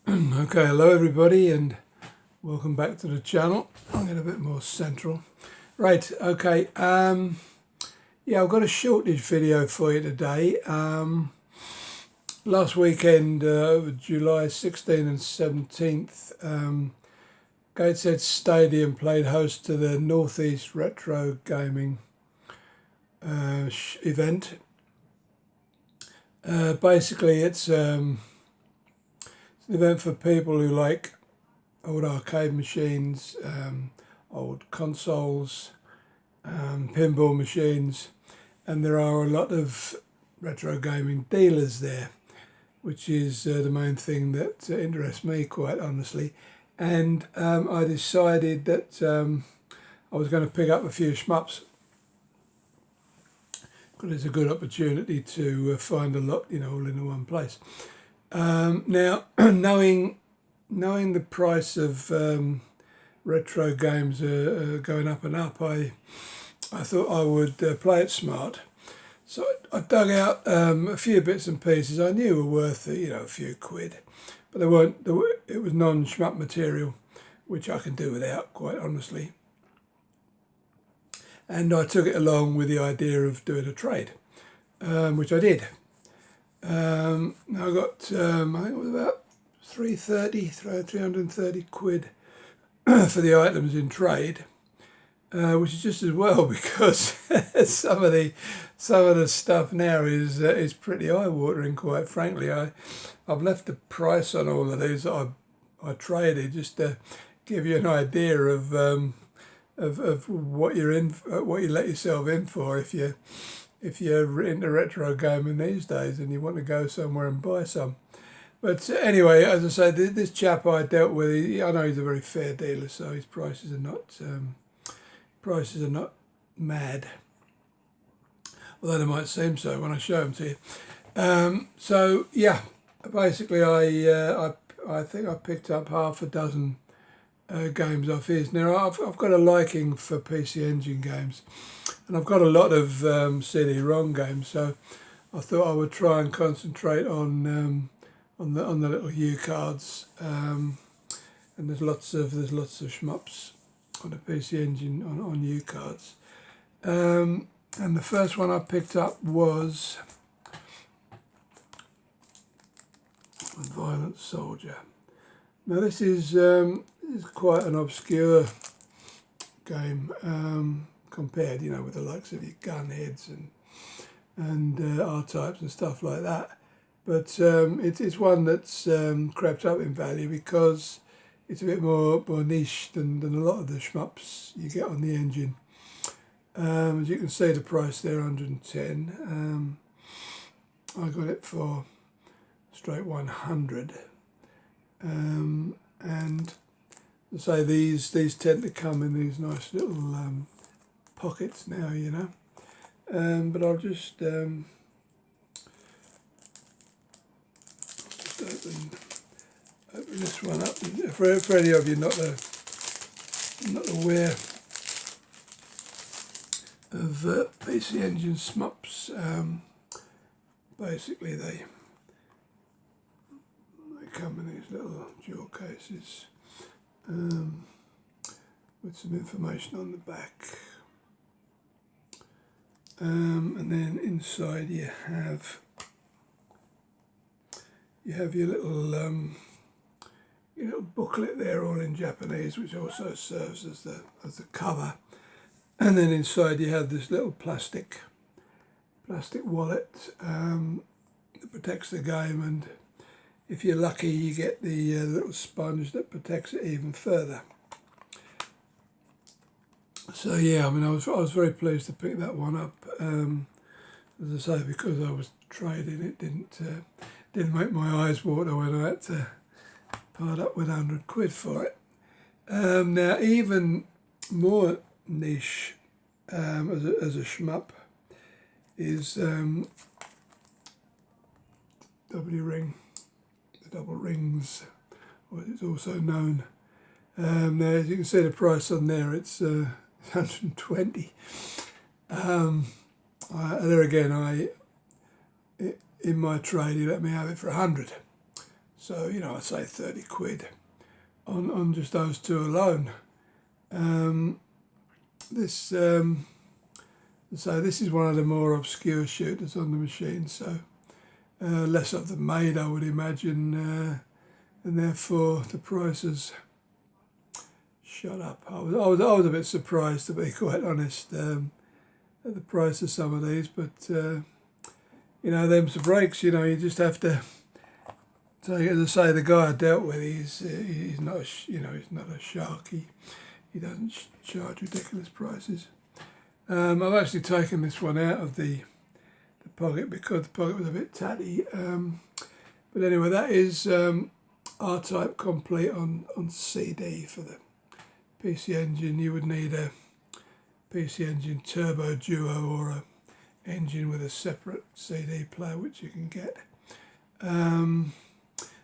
Okay, hello everybody and welcome back to the channel. I'll get a bit more central. Right, okay, yeah, I've got a shortage video for you today. Last weekend, July 16th and 17th, Gateshead Stadium played host to the Northeast Retro Gaming event. Basically, it's an event for people who like old arcade machines, old consoles, pinball machines, and there are a lot of retro gaming dealers there, which is the main thing that interests me, quite honestly. And I decided that I was going to pick up a few shmups because it's a good opportunity to find a lot, all in one place. Now, knowing the price of retro games are going up and up, I thought I would play it smart. So I dug out a few bits and pieces I knew were worth a few quid, but they weren't. It was non-shmup material, which I can do without, quite honestly. And I took it along with the idea of doing a trade, which I did. I got I think it was about 330 quid for the items in trade, which is just as well because some of the stuff now is pretty eye-watering, quite frankly. I've left the price on all of these that I traded just to give you an idea of what you're in, what you let yourself in for if you're into retro gaming these days and you want to go somewhere and buy some. But anyway, as I say, this chap I dealt with, I know he's a very fair dealer, so his prices are not mad, although they might seem so when I show them to you. So yeah, basically I think I picked up half a dozen games off his. Now I've got a liking for PC Engine games, and I've got a lot of CD-ROM games, so I thought I would try and concentrate on the little U cards, and there's lots of shmups on the PC Engine on U cards. And the first one I picked up was Violent Soldier. Now this is quite an obscure game compared, with the likes of your Gunheads and R-Types and stuff like that. But it's one that's crept up in value because it's a bit more niche than a lot of the shmups you get on the engine. As you can see, the price there, 110. I got it for straight 100. And I say these tend to come in these nice little pockets now, but I'll just open this one up. For any of you not aware of PC Engine shmups, basically they come in these little jewel cases with some information on the back, and then inside you have your little booklet there, all in Japanese, which also serves as the cover. And then inside you have this little plastic wallet that protects the game, and if you're lucky you get the little sponge that protects it even further. So yeah, I mean I was very pleased to pick that one up. As I say, because I was trading, it didn't make my eyes water when I had to part up with 100 quid for it. Now, even more niche as a shmup is W-Ring, the double rings, or it's also known. Now, as you can see the price on there, it's 120. There again, in my trade, he let me have it for 100. So, you know, I'd say 30 quid on just those two alone. This is one of the more obscure shooters on the machine, so less of them made, I would imagine, and therefore the prices shot up. I was a bit surprised, to be quite honest, at the price of some of these, but you know, them's the breaks. You know, you just have to take it. As I say, the guy I dealt with, he's not he's not a shark. He doesn't charge ridiculous prices. I've actually taken this one out of the pocket because the pocket was a bit tatty. But anyway, that is R-Type complete on CD for the PC Engine. You would need a PC Engine Turbo Duo or a engine with a separate CD player, which you can get.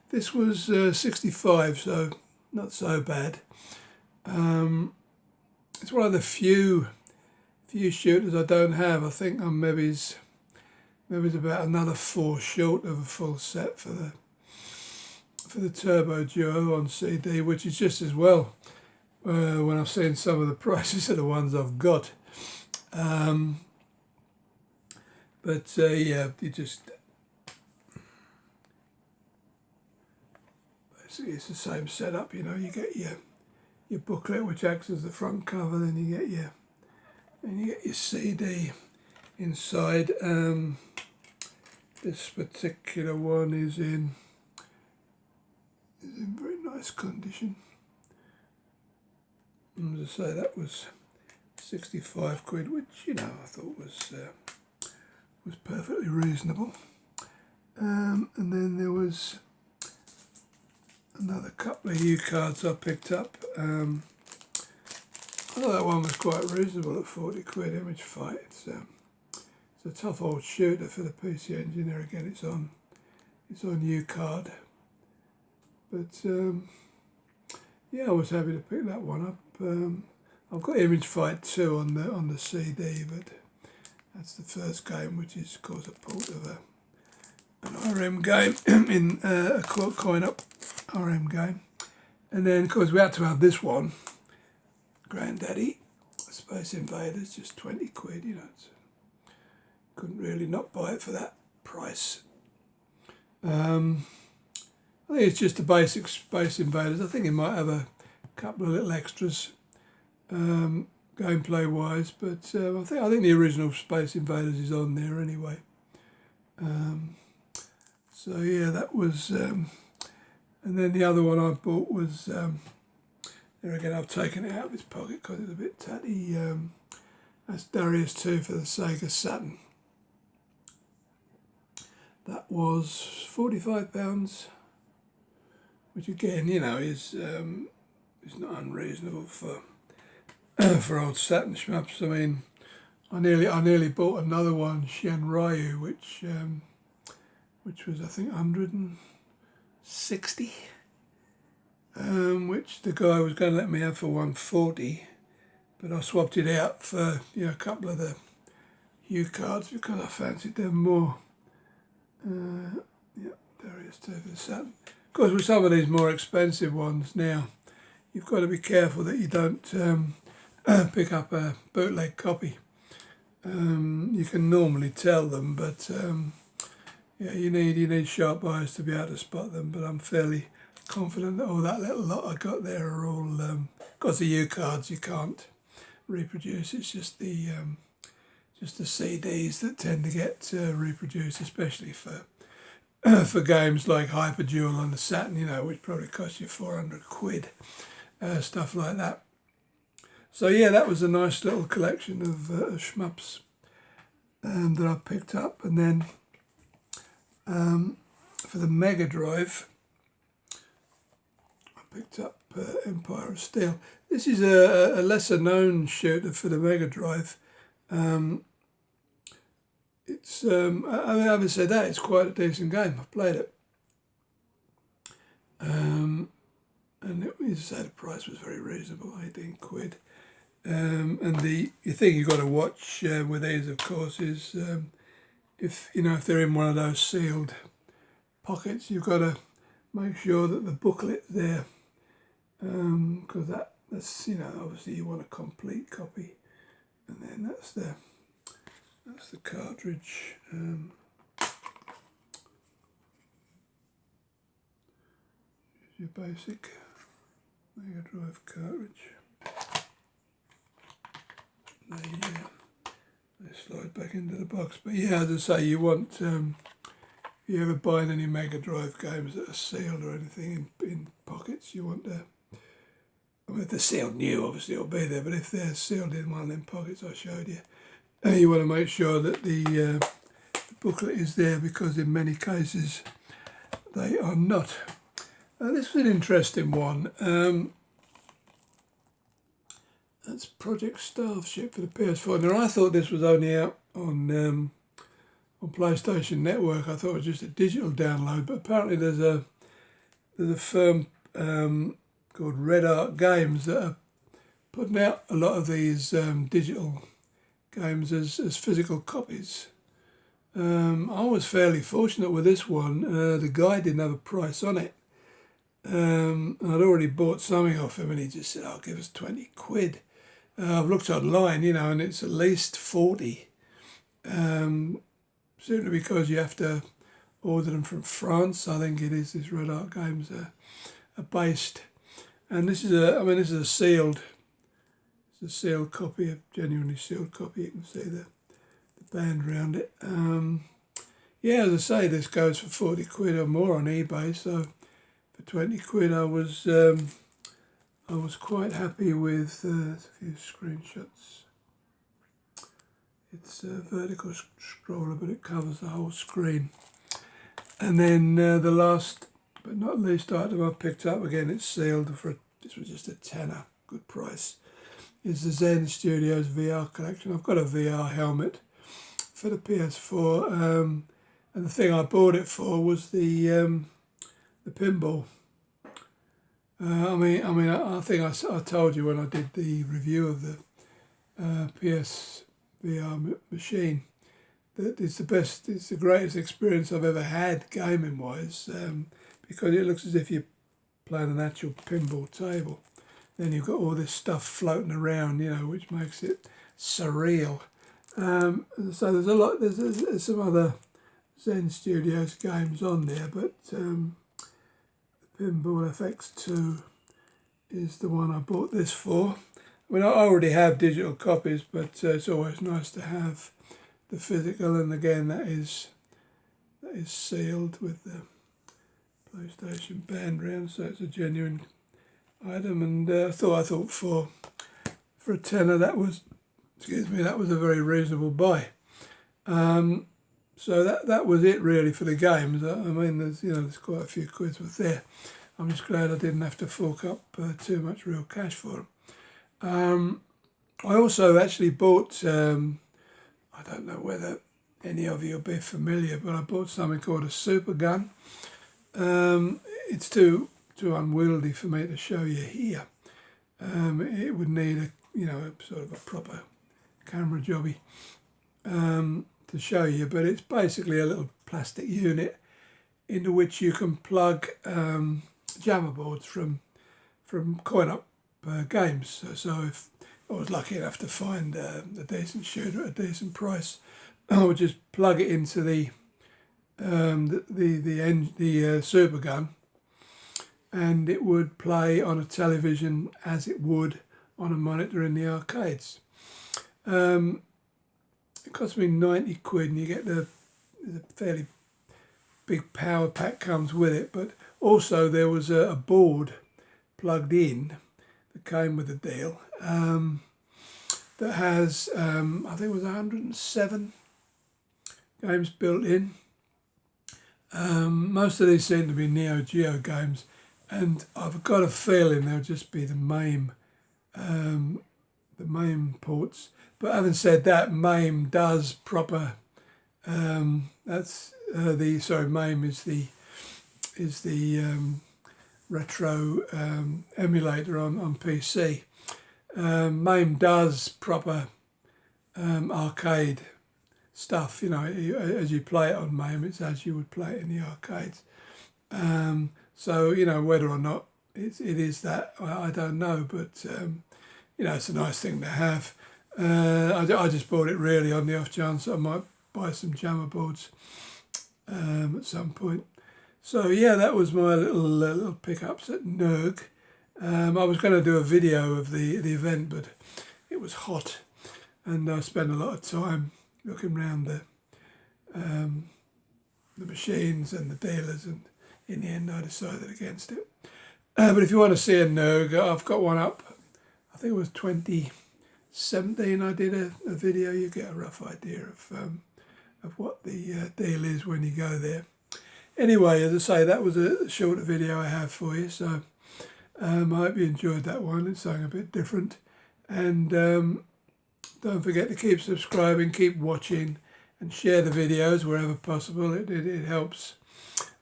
This was 65, so not so bad. It's one of the few shooters I don't have. I think I'm maybe about another 4 short of a full set for the Turbo Duo on CD, which is just as well. When I've seen some of the prices of the ones I've got. Yeah, you just basically it's the same setup. You know, you get your booklet, which acts as the front cover, then you get your CD inside. This particular one is in very nice condition. As I say, that was 65 quid, which, you know, I thought was perfectly reasonable. And then there was another couple of U cards I picked up. I thought that one was quite reasonable at 40 quid. Image Fight. It's a tough old shooter for the PC Engine. There again, it's on U card. But yeah, I was happy to pick that one up. I've got Image Fight 2 on the CD, but that's the first game, which is of course a port of an RM game in a coin-up RM game. And then of course we had to have this one, Granddaddy, Space Invaders, just 20 quid. You know, couldn't really not buy it for that price. I think it's just the basic Space Invaders. I think it might have a couple of little extras, gameplay wise, but I think the original Space Invaders is on there anyway. So yeah, that was, and then the other one I bought was, there again I've taken it out of its pocket because it's a bit tatty. That's Darius 2 for the Sega Saturn. That was £45. Which again, you know, is not unreasonable for old Saturn shmups. I mean, I nearly bought another one, Shen Ryu, which was I think 160, which the guy was going to let me have for 140, but I swapped it out for, you know, a couple of the U cards because I fancied them more. Yeah, Darius 2 for the Saturn. Of course, with some of these more expensive ones now, you've got to be careful that you don't pick up a bootleg copy. You can normally tell them, but yeah, you need sharp eyes to be able to spot them. But I'm fairly confident that all that little lot I got there are all, because the U cards you can't reproduce. It's just the CDs that tend to get reproduced, especially for games like Hyper Duel on the Saturn, you know, which probably cost you 400 quid, stuff like that. So yeah, that was a nice little collection of shmups that I picked up. And then for the Mega Drive, I picked up Empire of Steel. This is a lesser known shooter for the Mega Drive. It's having said that, it's quite a decent game. I've played it, and as I say, the price was very reasonable, 18 quid. And the thing you've got to watch with these, of course, is if they're in one of those sealed pockets, you've got to make sure that the booklet's there, because that's obviously you want a complete copy, and then that's the cartridge. Your basic Mega Drive cartridge. They slide back into the box. But yeah, as I say, you want, if you're ever buying any Mega Drive games that are sealed or anything in pockets, you want to, I mean, if they're sealed new, obviously it'll be there, but if they're sealed in one of them pockets I showed you, you want to make sure that the booklet is there, because in many cases they are not. This was an interesting one. That's Project Starship for the PS4. Now I thought this was only out on PlayStation Network. I thought it was just a digital download, but apparently there's a firm called Red Arc Games that are putting out a lot of these digital games as physical copies. I was fairly fortunate with this one. The guy didn't have a price on it. I'd already bought something off him, and he just said, "I'll give us 20 quid." I've looked online, and it's at least 40. Simply because you have to order them from France, I think it is. These Red Arc Games are based, and this is a sealed copy, a genuinely sealed copy. You can see the band around it. Yeah, as I say, this goes for 40 quid or more on eBay, so for 20 quid I was quite happy with. There's a few screenshots. It's a vertical scroller, but it covers the whole screen. And then the last but not least item I picked up, again it's sealed, this was just a tenner, good price, is the Zen Studios VR collection. I've got a VR helmet for the PS4, and the thing I bought it for was the pinball. I think I told you when I did the review of the PS VR machine that it's the greatest experience I've ever had gaming wise, because it looks as if you're playing an actual pinball table. Then you've got all this stuff floating around, which makes it surreal. So there's some other Zen Studios games on there, but Pinball FX2 is the one I bought this for. I mean, I already have digital copies, but it's always nice to have the physical, and again that is sealed with the PlayStation band round, so it's a genuine item. And I thought for a tenner that was a very reasonable buy. So that was it really for the games. I mean, there's quite a few quids worth there. I'm just glad I didn't have to fork up too much real cash for them. I also actually bought, I don't know whether any of you will be familiar, but I bought something called a super gun. It's too unwieldy for me to show you here. It would need a sort of a proper camera jobby to show you, but it's basically a little plastic unit into which you can plug jammer boards from coin-op games. So if I was lucky enough to find a decent shooter at a decent price, I would just plug it into the super gun, and it would play on a television as it would on a monitor in the arcades. It cost me 90 quid, and you get the fairly big power pack comes with it, but also there was a board plugged in that came with the deal that has, I think it was 107 games built in. Most of these seem to be Neo Geo games, and I've got a feeling they'll just be the MAME ports. But having said that, MAME does proper. MAME is the retro emulator on PC. MAME does proper arcade stuff. As you play it on MAME, it's as you would play it in the arcades. So, you know, whether or not it is that, I don't know, but, you know, it's a nice thing to have. I just bought it really on the off chance I might buy some jammer boards at some point. So yeah, that was my little pickups at NERG. I was going to do a video of the event, but it was hot, and I spent a lot of time looking around the machines and the dealers, and in the end I decided against it. But if you want to see a NERG, I've got one up. I think it was 2017 I did a video. You get a rough idea of what the deal is when you go there. Anyway, as I say, that was a shorter video I have for you, so I hope you enjoyed that one. It's something a bit different. And don't forget to keep subscribing, keep watching, and share the videos wherever possible. It helps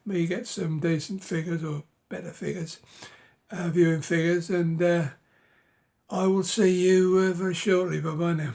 me get some decent figures, or better figures, viewing figures. And I will see you very shortly. Bye-bye now.